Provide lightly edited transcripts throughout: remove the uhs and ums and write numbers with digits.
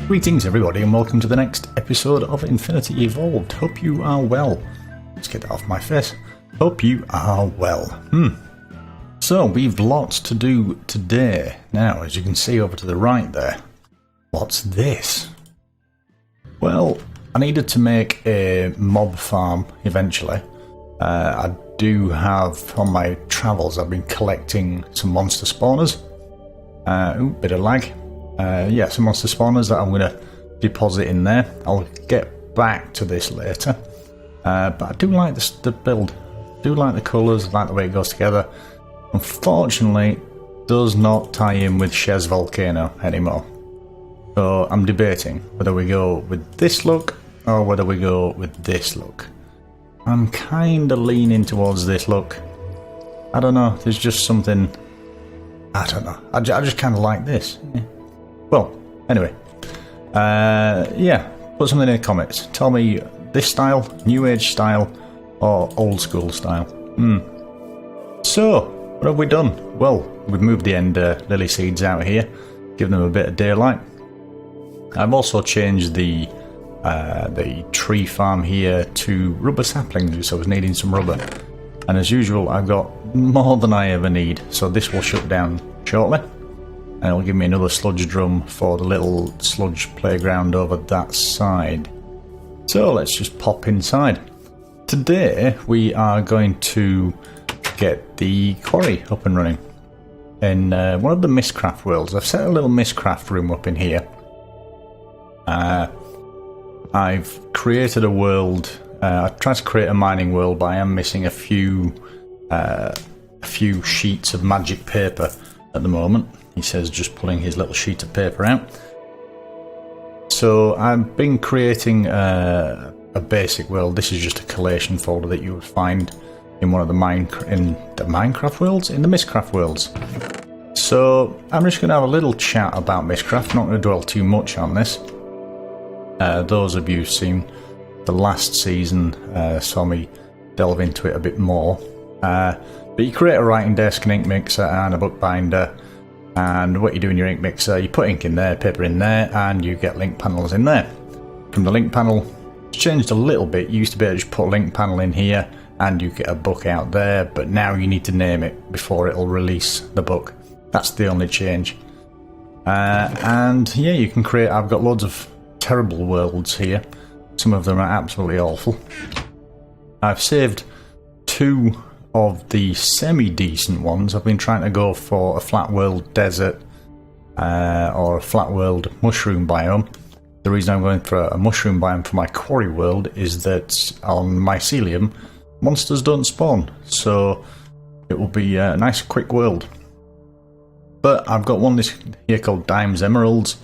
Greetings everybody and welcome to the next episode of Infinity Evolved. Hope you are well. Let's get that off my face. Hope you are well. So we've lots to do today. Now, as you can see over to the right there, what's this? Well, I needed to make a mob farm eventually. I do have, on my travels, I've been collecting some monster spawners. Bit of lag. Some monster spawners that I'm going to deposit in there. I'll get back to this later. But I do like the build. I do like the colours, I like the way it goes together. Unfortunately, it does not tie in with Shez Volcano anymore. So I'm debating whether we go with this look or whether we go with this look. I'm kind of leaning towards this look. I don't know, there's just something... I don't know, I just kind of like this. Yeah. Well, anyway, put something in the comments. Tell me this style, new age style, or old school style. So, what have we done? Well, we've moved the ender lily seeds out here, given them a bit of daylight. I've also changed the tree farm here to rubber saplings, so I was needing some rubber. And as usual, I've got more than I ever need, so this will shut down shortly. And it'll give me another sludge drum for the little sludge playground over that side. So let's just pop inside. Today we are going to get the quarry up and running in one of the Mistcraft worlds. I've set a little Mistcraft room up in here. I've created a world. I've tried to create a mining world, but I am missing a few sheets of magic paper at the moment. He says just pulling his little sheet of paper out. So I've been creating a basic world. This is just a collation folder that you would find in one of the Minecraft worlds, in the Mistcraft worlds. So I'm just going to have a little chat about Mistcraft. Not going to dwell too much on this. Those of you who've seen the last season saw me delve into it a bit more. But you create a writing desk, an ink mixer, and a bookbinder. And what you do in your ink mixer, you put ink in there, paper in there, and you get link panels in there. From the link panel, it's changed a little bit. You used to be able to just put a link panel in here, and you get a book out there. But now you need to name it before it'll release the book. That's the only change. And yeah, you can create. I've got loads of terrible worlds here. Some of them are absolutely awful. I've saved 2 of the semi-decent ones. I've been trying to go for a flat world desert or a flat world mushroom biome. The reason I'm going for a mushroom biome for my quarry world is that on mycelium, monsters don't spawn, so it will be a nice quick world. But I've got one this here called Dimes Emeralds,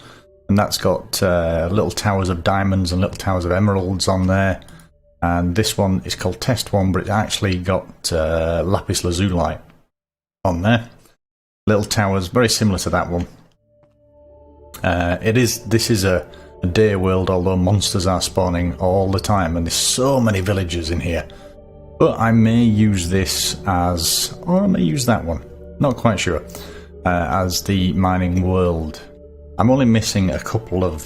and that's got little towers of diamonds and little towers of emeralds on there. And this one is called Test 1, but it's actually got lapis lazuli on there. Little towers, very similar to that one. This is a day world, although monsters are spawning all the time, and there's so many villagers in here. But I may use this as, or I may use that one, not quite sure, as the mining world. I'm only missing a couple of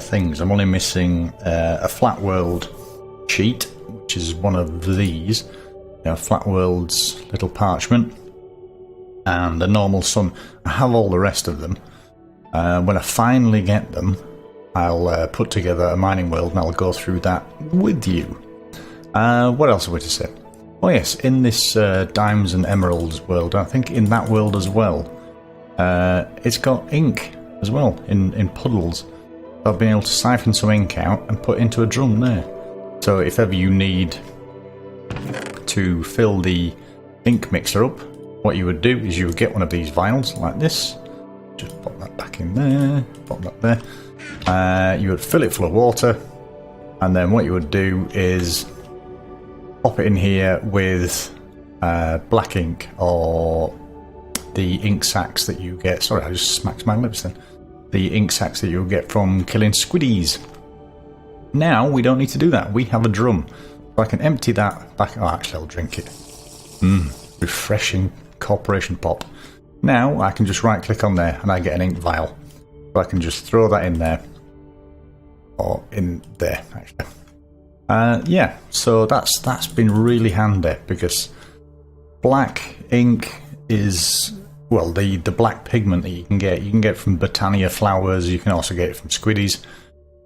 things. I'm only missing a flat world sheet, which is one of these, flat world's little parchment, and a normal sun. I have all the rest of them. When I finally get them, I'll put together a mining world and I'll go through that with you. What else are we to say? Oh yes, in this dimes and emeralds world, I think in that world as well, it's got ink as well in puddles. I've been able to siphon some ink out and put into a drum there. So if ever you need to fill the ink mixer up, what you would do is you would get one of these vials like this. Just pop that back in there, pop that there. You would fill it full of water, and then what you would do is pop it in here with black ink or the ink sacks that you get. Sorry, I just smacked my lips then. The ink sacks that you'll get from killing squiddies. Now we don't need to do that. We have a drum. So I can empty that back. Oh, actually, I'll drink it. Refreshing corporation pop. Now I can just right click on there and I get an ink vial. So I can just throw that in there or in there actually. Yeah, so that's been really handy because black ink is, well, the black pigment that you can get from Botania flowers. You can also get it from squiddies.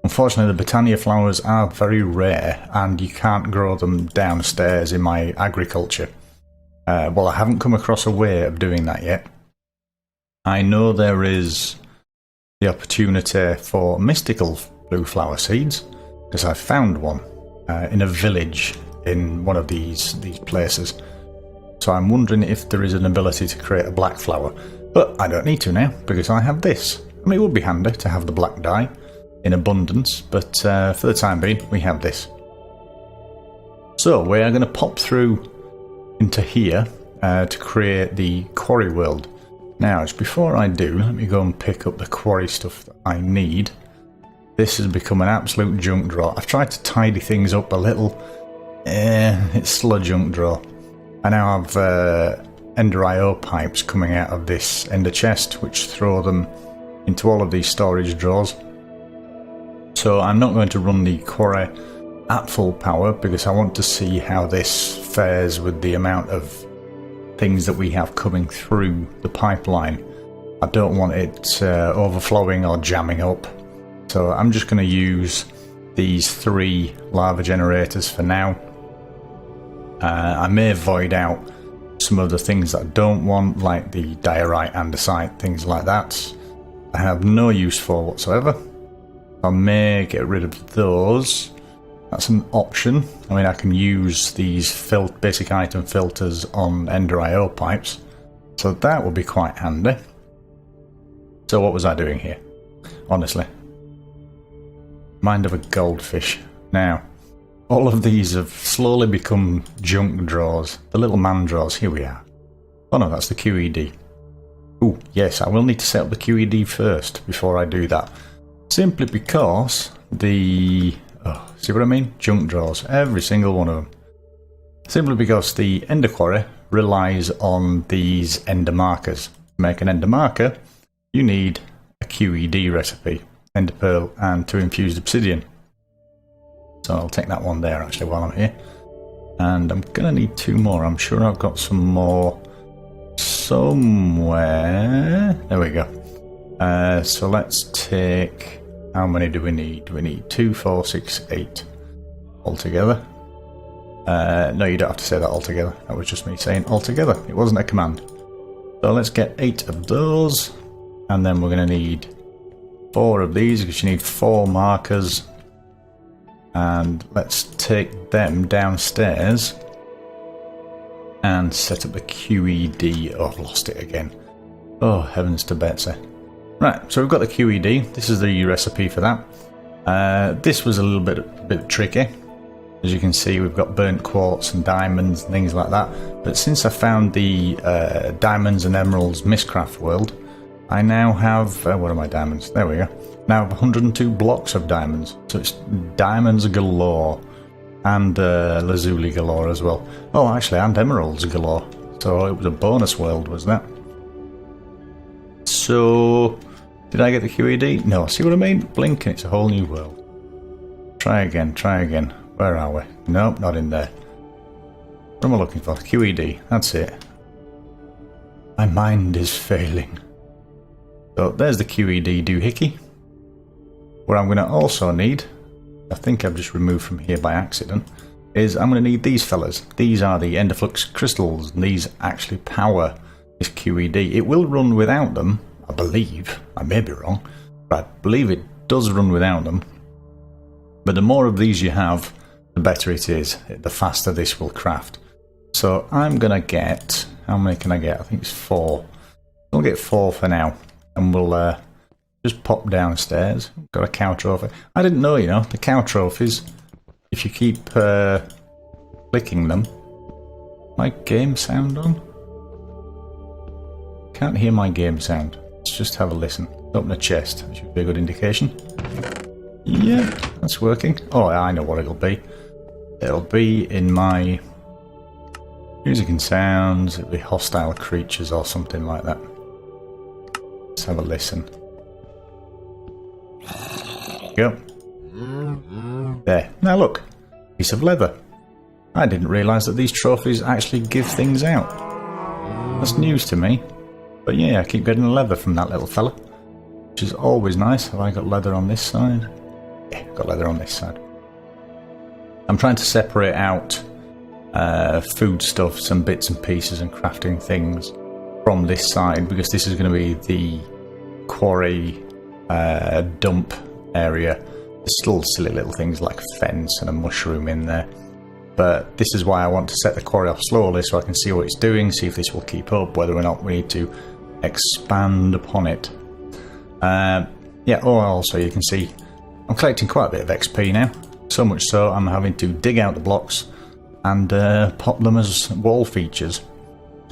Unfortunately, the Botania flowers are very rare and you can't grow them downstairs in my agriculture. Well, I haven't come across a way of doing that yet. I know there is the opportunity for mystical blue flower seeds, because I found one in a village in one of these places. So I'm wondering if there is an ability to create a black flower. But I don't need to now, because I have this. I mean, it would be handy to have the black dye in abundance, but for the time being, we have this. So we are going to pop through into here to create the quarry world. Now, just before I do, let me go and pick up the quarry stuff that I need. This has become an absolute junk drawer. I've tried to tidy things up a little. It's still a junk drawer. I now have Ender IO pipes coming out of this Ender chest, which throw them into all of these storage drawers. So I'm not going to run the quarry at full power because I want to see how this fares with the amount of things that we have coming through the pipeline. I don't want it overflowing or jamming up. So I'm just going to use these 3 lava generators for now. I may void out some of the things that I don't want, like the diorite, andesite, things like that. I have no use for whatsoever. I may get rid of those. That's an option. I mean, I can use these basic item filters on Ender IO pipes, so that would be quite handy. So what was I doing here? Honestly. Mind of a goldfish. Now, all of these have slowly become junk drawers. The little man drawers. Here we are. Oh no, that's the QED. Oh, yes, I will need to set up the QED first before I do that. Simply because the... Oh, see what I mean? Junk drawers. Every single one of them. Simply because the Ender Quarry relies on these Ender markers. To make an Ender marker, you need a QED recipe. Ender Pearl and 2 infused obsidian. So I'll take that one there actually while I'm here. And I'm going to need 2 more. I'm sure I've got some more somewhere. There we go. So let's take... How many do we need? We need 2, 4, 6, 8 altogether. No, you don't have to say that altogether. That was just me saying altogether. It wasn't a command. So let's get 8 of those. And then we're going to need 4 of these because you need 4 markers. And let's take them downstairs and set up the QED. Oh, I've lost it again. Oh, heavens to Betsy. Right, so we've got the QED. This is the recipe for that. This was a little bit tricky. As you can see, we've got burnt quartz and diamonds and things like that. But since I found the diamonds and emeralds Mistcraft world, I now have... what are my diamonds? There we go. Now I have 102 blocks of diamonds. So it's diamonds galore. And lazuli galore as well. Oh, actually, and emeralds galore. So it was a bonus world, was that? So, did I get the QED? No, see what I mean? Blink and it's a whole new world. Try again, try again. Where are we? Nope, not in there. What am I looking for? QED, that's it. My mind is failing. So, there's the QED doohickey. What I'm going to also need, I think I've just removed from here by accident, is I'm going to need these fellas. These are the Enderflux crystals, and these actually power this QED. It will run without them, I believe. I may be wrong, but I believe it does run without them. But the more of these you have, the better it is. The faster this will craft. So I'm going to get... How many can I get? I think it's 4. I'll get 4 for now. And we'll just pop downstairs. Got a cow trophy. I didn't know, you know, the cow trophies, if you keep clicking them... My game sound on? Can't hear my game sound. Let's just have a listen. Open a chest. That should be a good indication. Yeah, that's working. Oh, I know what it'll be. It'll be in my music and sounds. It'll be hostile creatures or something like that. Let's have a listen. Go. There. Now look, piece of leather. I didn't realise that these trophies actually give things out. That's news to me. But yeah, I keep getting leather from that little fella, which is always nice. Have I got leather on this side? Yeah, got leather on this side. I'm trying to separate out foodstuffs and bits and pieces and crafting things from this side, because this is going to be the quarry dump area. There's still silly little things like a fence and a mushroom in there. But this is why I want to set the quarry off slowly, so I can see what it's doing, see if this will keep up, whether or not we need to expand upon it. Yeah, oh, also you can see I'm collecting quite a bit of XP now. So much so I'm having to dig out the blocks and pop them as wall features.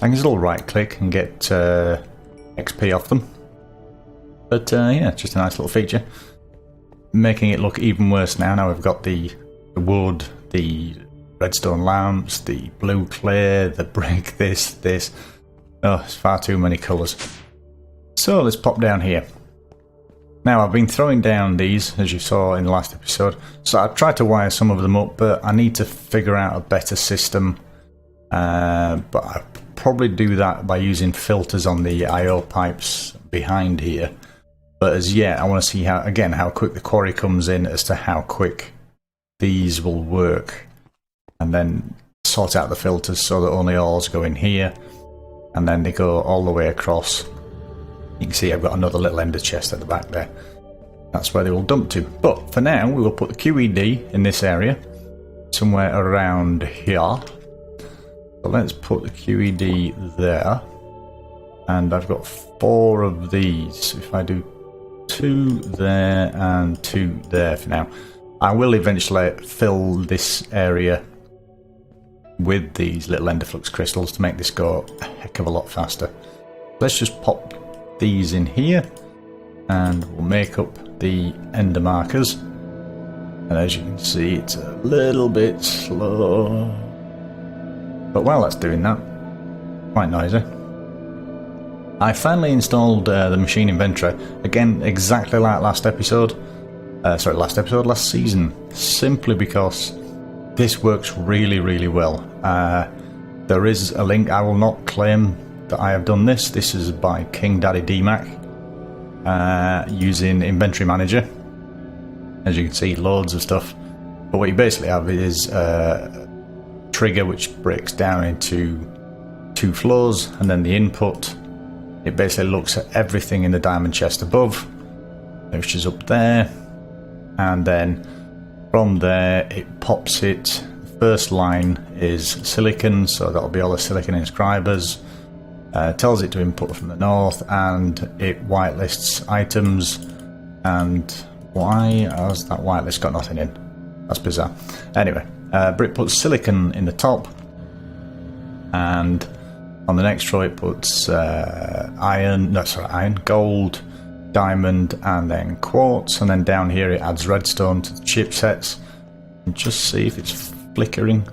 I can still right click and get XP off them. But yeah, just a nice little feature. Making it look even worse now. Now we've got the wood, the redstone lamps, the blue clay, the brick, this. Oh, it's far too many colours. So let's pop down here. Now I've been throwing down these, as you saw in the last episode. So I've tried to wire some of them up, but I need to figure out a better system. But I'll probably do that by using filters on the I/O pipes behind here. But as yet, I want to see how quick the quarry comes in, as to how quick these will work. And then sort out the filters so that only ores go in here, and then they go all the way across. You can see I've got another little ender chest at the back there. That's where they will dump to. But for now, we will put the QED in this area, somewhere around here. So let's put the QED there. And I've got 4 of these. If I do 2 there and 2 there for now. I will eventually fill this area with these little enderflux crystals to make this go a heck of a lot faster. Let's just pop these in here and we'll make up the ender markers. And as you can see, it's a little bit slow, but while that's doing that, quite noisy. I finally installed the machine inventory again, exactly like last season, simply because this works really well. There is a link. I will not claim that I have done this. This is by King Daddy DMAC, using Inventory Manager. As you can see, loads of stuff. But what you basically have is a trigger which breaks down into 2 floors, and then the input. It basically looks at everything in the diamond chest above, which is up there, and then from there it pops it. The first line is silicon, so that'll be all the silicon inscribers. Tells it to input from the north, and it whitelists items. And why has that whitelist got nothing in? That's bizarre. Anyway, Brit puts silicon in the top, and on the next row it puts iron, gold, diamond, and then quartz, and then down here it adds redstone to the chipsets. And just see if it's flickering.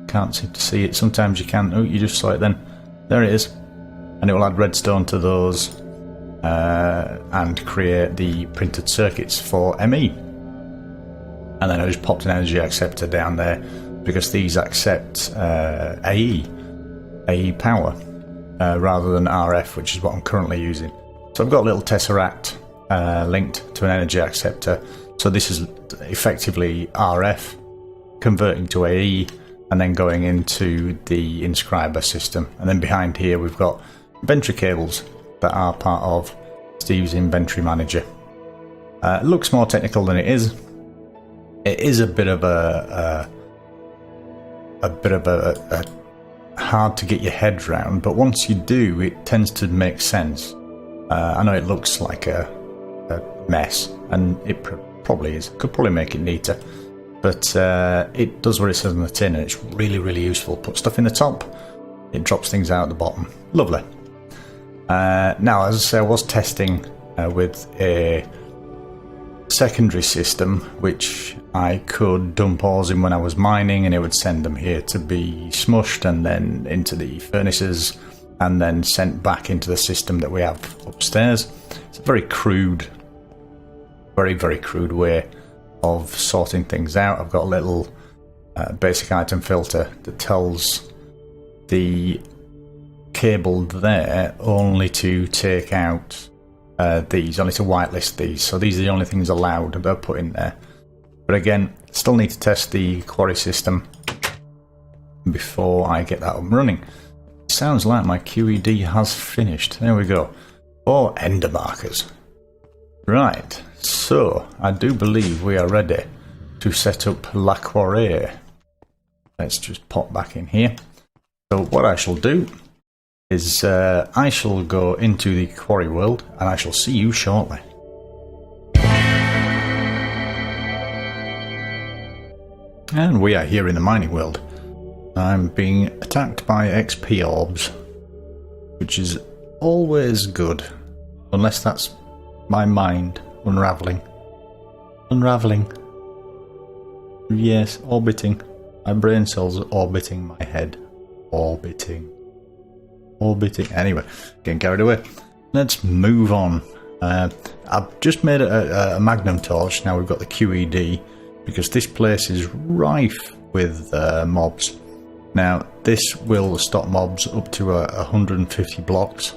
Can't seem to see it. Sometimes you can. Oh, you just saw it then. There it is. And it will add redstone to those and create the printed circuits for ME. And then I just popped an energy acceptor down there because these accept AE power rather than RF, which is what I'm currently using. So I've got a little tesseract linked to an energy acceptor. So this is effectively RF converting to AE and then going into the inscriber system. And then behind here we've got inventory cables that are part of Steve's inventory manager. It looks more technical than it is. It is a bit of a hard to get your head round, but once you do, it tends to make sense. I know it looks like a mess, and it probably is. Could probably make it neater, but it does what it says on the tin, and it's really useful. Put stuff in the top, it drops things out at the bottom. Lovely. Now, as I say, I was testing with a secondary system which I could dump ores in when I was mining, and it would send them here to be smushed and then into the furnaces and then sent back into the system that we have upstairs. It's a very crude, very crude way of sorting things out. I've got a little basic item filter that tells the cable there only to take out these, only to whitelist these. So these are the only things allowed that are put in there. But again, still need to test the quarry system before I get that up and running. Sounds like my QED has finished. There we go. 4 ender markers. Right, so I do believe we are ready to set up La Quarry. Let's just pop back in here. So what I shall do is I shall go into the quarry world and I shall see you shortly. And we are here in the mining world. I'm being attacked by XP orbs, which is always good, unless that's my mind unraveling. Unraveling. Yes, orbiting. My brain cells are orbiting my head. Orbiting. Anyway, getting carried away. Let's move on. I've just made a magnum torch. Now we've got the QED, because this place is rife with mobs. Now this will stop mobs up to 150 blocks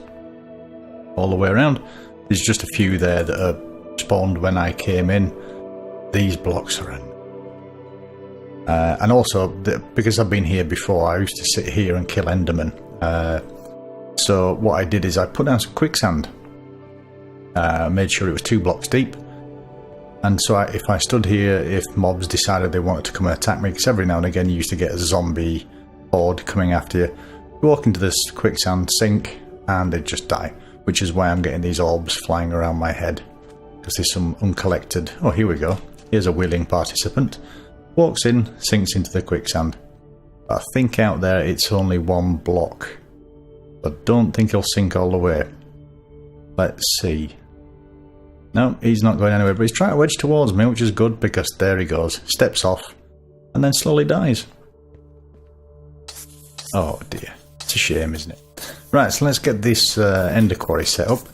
all the way around. There's just a few there that are spawned when I came in. These blocks are in. And also, because I've been here before, I used to sit here and kill Endermen. So what I did is I put down some quicksand, made sure it was 2 blocks deep, and so if I stood here, if mobs decided they wanted to come and attack me, because every now and again you used to get a zombie horde coming after you, you walk into this quicksand sink and they'd just die, which is why I'm getting these orbs flying around my head, because there's some uncollected. Oh, here we go. Here's a willing participant. Walks in, sinks into the quicksand. I think out there it's only 1 block. I don't think he'll sink all the way. Let's see. No, he's not going anywhere, but he's trying to wedge towards me, which is good, because there he goes. Steps off, and then slowly dies. Oh dear. It's a shame, isn't it? Right, so let's get this ender quarry set up.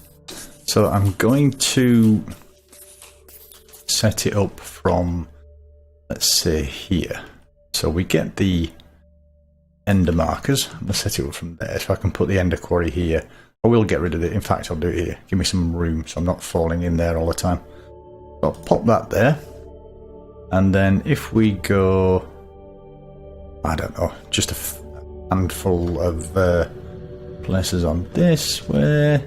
So I'm going to set it up from, let's say, here. So we get the ender markers. Let's set it up from there. So I can put the ender quarry here. I will get rid of it. In fact, I'll do it here. Give me some room so I'm not falling in there all the time. So I'll pop that there. And then if we go, I don't know, just a handful of places on this way.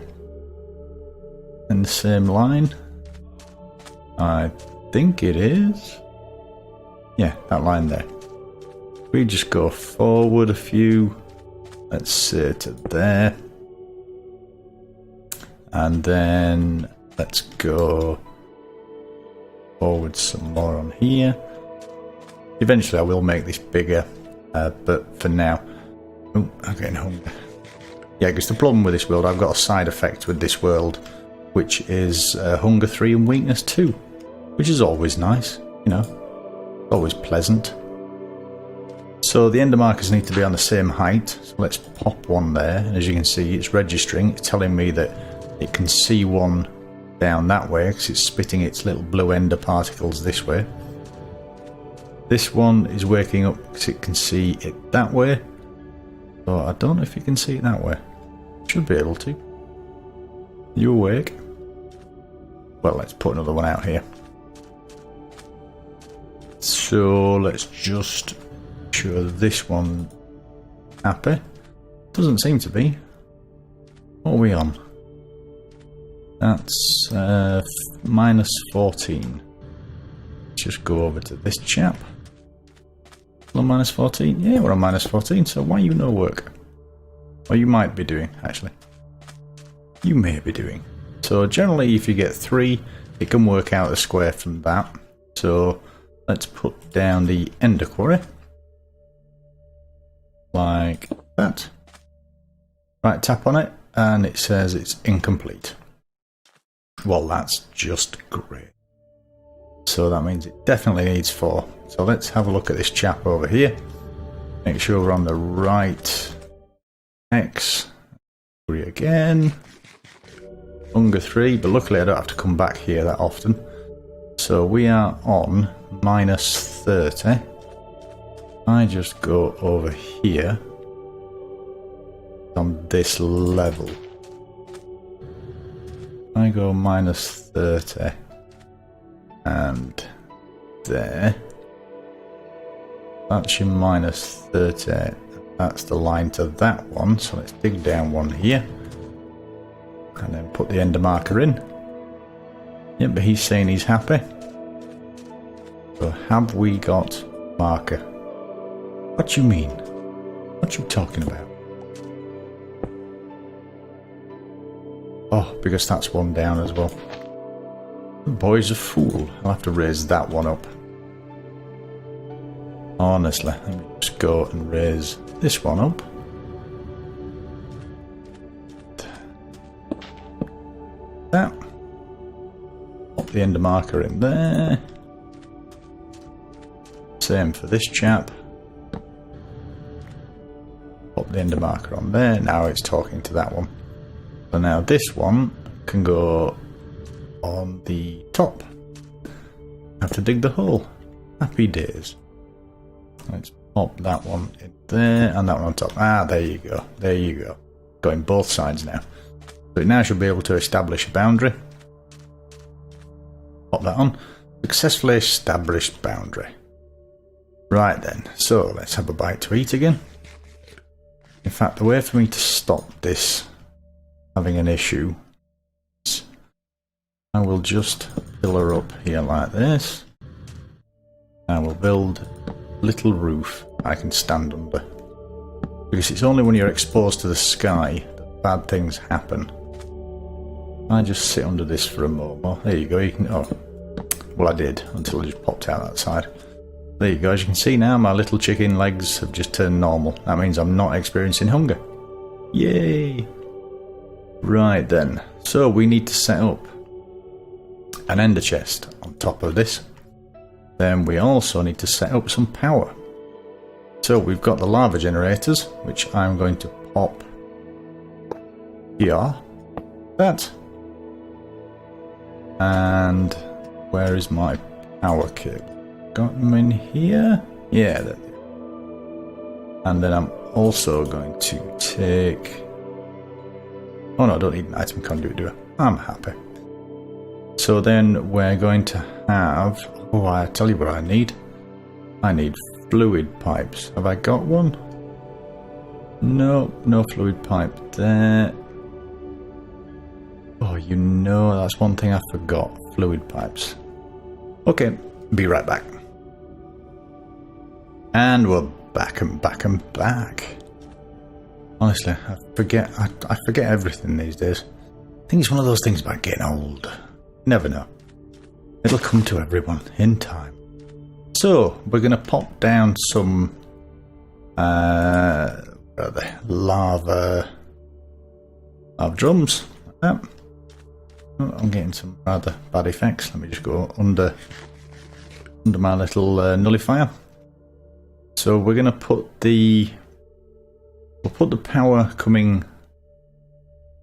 In the same line. I think it is. Yeah, that line there. We just go forward a few, let's say to there, and then let's go forward some more on here. Eventually I will make this bigger, but for now, oh, I'm getting hungry. Yeah, because the problem with this world, I've got a side effect with this world, which is hunger 3 and weakness 2, which is always nice, you know, always pleasant. So the ender markers need to be on the same height, so let's pop one there, and as you can see it's registering, it's telling me that it can see one down that way because it's spitting its little blue ender particles this way. This one is waking up because it can see it that way, so I don't know if you can see it that way. Should be able to. You awake? Well, let's put another one out here. So let's just sure this one happy. Doesn't seem to be. What are we on? That's -14. Just go over to this chap. Still on -14? Yeah, we're on -14, so why you no work? Or you might be doing, actually. You may be doing. So generally if you get 3, it can work out a square from that. So let's put down the ender quarry. Like that. Right, tap on it, and it says it's incomplete. Well, that's just great. So that means it definitely needs 4. So let's have a look at this chap over here. Make sure we're on the right X. 3 again. Hunger 3, but luckily I don't have to come back here that often. So we are on minus 30, I just go over here on this level. I go minus 30 and there. That's your minus 30. That's the line to that one. So let's dig down one here and then put the ender marker in. Yeah, but he's saying he's happy. So have we got marker? What do you mean? What you talking about? Oh, because that's one down as well. The boy's a fool. I'll have to raise that one up. Honestly, let me just go and raise this one up. That. Pop the ender marker in there. Same for this chap. Pop the ender marker on there. Now it's talking to that one. So now this one can go on the top. Have to dig the hole. Happy days. Let's pop that one in there and that one on top. Ah, there you go. There you go. Going both sides now. So it now should be able to establish a boundary. Pop that on. Successfully established boundary. Right then. So let's have a bite to eat again. In fact, the way for me to stop this having an issue, I will just pillar up here like this. I will build a little roof I can stand under. Because it's only when you're exposed to the sky that bad things happen. I just sit under this for a moment. Oh, there you go. You can. Oh, well, I did until I just popped out that side. There you go. As you can see now, my little chicken legs have just turned normal. That means I'm not experiencing hunger. Yay! Right then. So we need to set up an ender chest on top of this. Then we also need to set up some power. So we've got the lava generators, which I'm going to pop here. That. And where is my power cable? Got them in here? Yeah, there. And then I'm also going to take... Oh no, I don't need an item conduit, do I? I'm happy. So then we're going to have... Oh, I tell you what I need. I need fluid pipes. Have I got one? No, no fluid pipe there. Oh, you know, that's one thing I forgot. Fluid pipes. Okay, be right back. And we're back and back and back. Honestly, I forget everything these days. I think it's one of those things about getting old. Never know. It'll come to everyone in time. So, we're going to pop down some lava drums. Like that. Oh, I'm getting some rather bad effects. Let me just go under my little nullifier. So we're going to put the power coming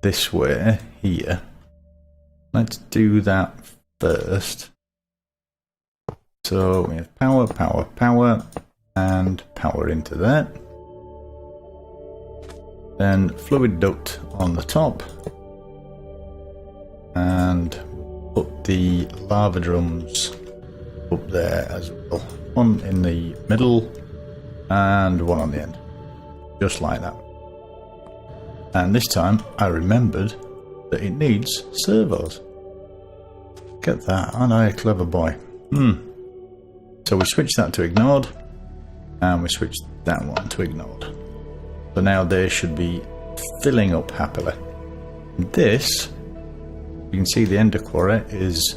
this way here. Let's do that first. So we have power, power, power, and power into that. Then fluid duct on the top. And put the lava drums up there as well. One in the middle and one on the end. Just like that. And this time I remembered that it needs servos. Get that, aren't I a clever boy? So we switch that to ignored, and we switch that one to ignored. So now they should be filling up happily. This, you can see the ender quarry it's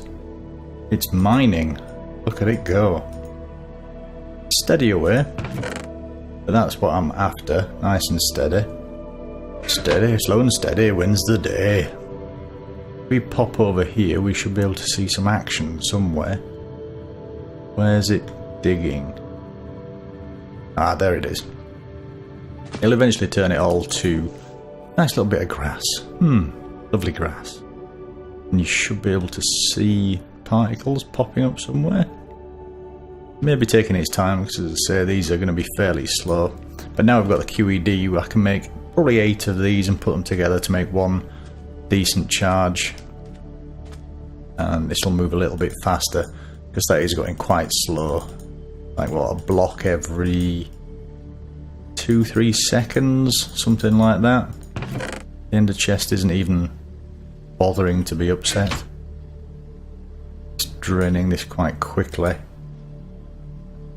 mining. Look at it go. Steady away. But that's what I'm after. Nice and steady. Steady, slow and steady wins the day. If we pop over here, we should be able to see some action somewhere. Where's it digging? Ah, there it is. It'll eventually turn it all to a nice little bit of grass. Lovely grass. And you should be able to see particles popping up somewhere. Maybe taking its time, because as I say, these are going to be fairly slow. But now I've got the QED, I can make probably 8 of these and put them together to make one decent charge. And this will move a little bit faster, because that is going quite slow. Like what, a block every 2-3 seconds, something like that. The ender chest isn't even bothering to be upset. It's draining this quite quickly.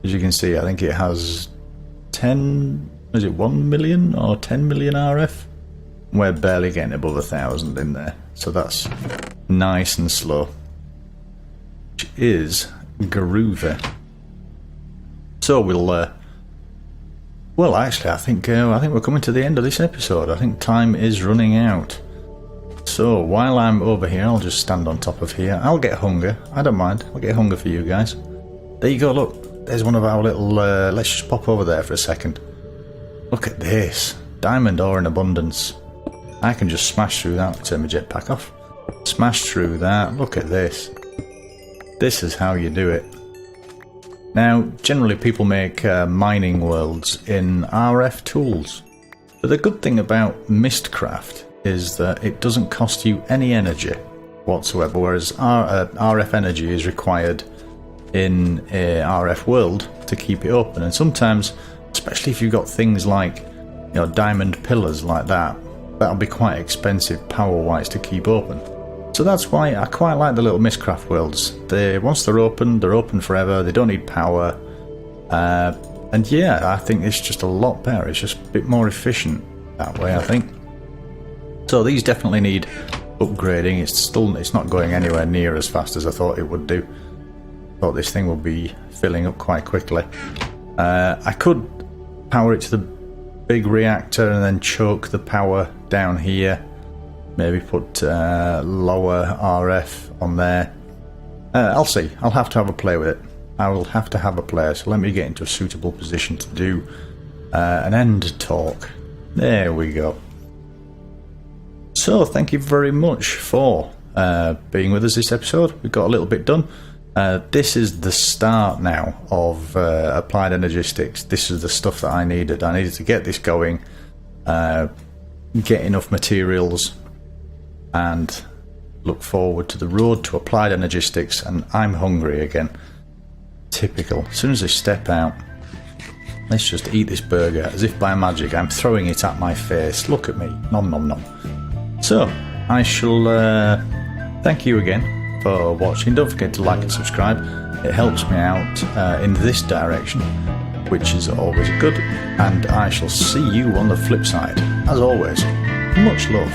As you can see, I think it has 10, is it 1 million or 10 million RF? We're barely getting above 1,000 in there, so that's nice and slow. Which is groovy. So we'll, well actually I think we're coming to the end of this episode. I think time is running out. So while I'm over here, I'll just stand on top of here. I'll get hunger, I don't mind, I'll get hunger for you guys. There you go, look, there's one of our little, let's just pop over there for a second. Look at this, diamond ore in abundance. I can just smash through that, turn my jetpack off. Smash through that, look at this. This is how you do it. Now, generally people make mining worlds in RF tools. But the good thing about Mistcraft is that it doesn't cost you any energy whatsoever, whereas RF energy is required in a RF world to keep it open. And sometimes, especially if you've got things like, you know, diamond pillars like that, that'll be quite expensive power-wise to keep open. So that's why I quite like the little Mistcraft worlds. Once they're open forever, they don't need power. And yeah, I think it's just a lot better. It's just a bit more efficient that way, I think. So these definitely need upgrading. It's not going anywhere near as fast as I thought it would do. I thought this thing would be filling up quite quickly. I could power it to the big reactor and then choke the power down here. Maybe put lower RF on there. I'll see. I'll have to have a play with it. I will have to have a play. So let me get into a suitable position to do an end talk. There we go. So thank you very much for being with us this episode. We've got a little bit done. This is the start now of Applied Energistics. This is the stuff that I needed. I needed to get this going, get enough materials, and look forward to the road to Applied Energistics. And I'm hungry again. Typical. As soon as I step out, let's just eat this burger as if by magic. I'm throwing it at my face. Look at me. Nom nom nom. So I shall thank you again for watching. Don't forget to like and subscribe. It helps me out in this direction, which is always good. And I shall see you on the flip side. As always, much love.